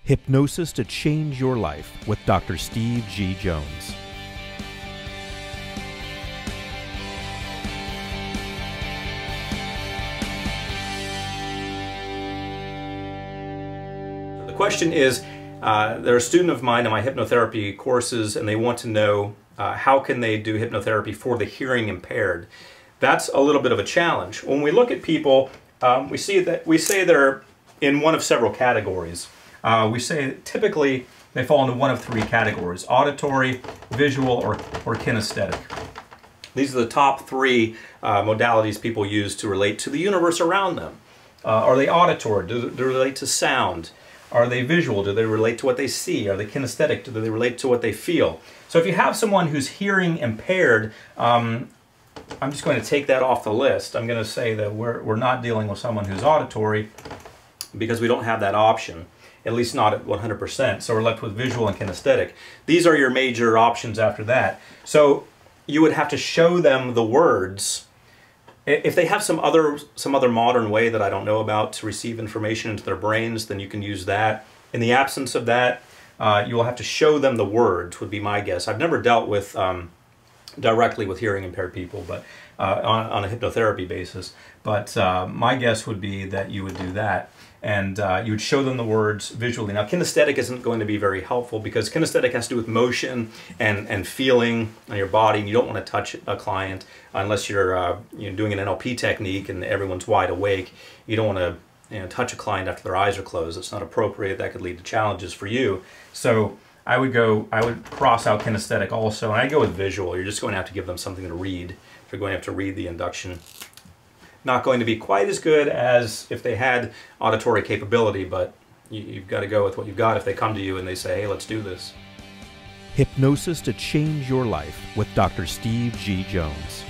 Hypnosis to Change Your Life with Dr. Steve G. Jones. The question is, they're a student of mine in my hypnotherapy courses and they want to know how can they do hypnotherapy for the hearing impaired. That's a little bit of a challenge. When we look at people, we say they're in one of several categories. We say typically they fall into one of three categories: auditory, visual, or kinesthetic. These are the top three modalities people use to relate to the universe around them. Are they auditory? Do they relate to sound? Are they visual? Do they relate to what they see? Are they kinesthetic? Do they relate to what they feel? So if you have someone who's hearing impaired, I'm just going to take that off the list. I'm going to say that we're not dealing with someone who's auditory because we don't have that option, at least not at 100%. So we're left with visual and kinesthetic. These are your major options after that. So you would have to show them the words. If they have some other modern way that I don't know about to receive information into their brains, then you can use that. In the absence of that, you will have to show them the words, would be my guess. I've never dealt with directly with hearing impaired people, but on a hypnotherapy basis. But my guess would be that you would do that, and you would show them the words visually. Now, kinesthetic isn't going to be very helpful because kinesthetic has to do with motion and feeling on your body, and you don't want to touch a client unless you're doing an NLP technique and everyone's wide awake. You don't want to touch a client after their eyes are closed. It's not appropriate. That could lead to challenges for you. So I would cross out kinesthetic also, and I'd go with visual. You're just going to have to give them something to read. They're going to have to read the induction. Not going to be quite as good as if they had auditory capability, but you've got to go with what you've got if they come to you and they say, hey, let's do this. Hypnosis to Change Your Life with Dr. Steve G. Jones.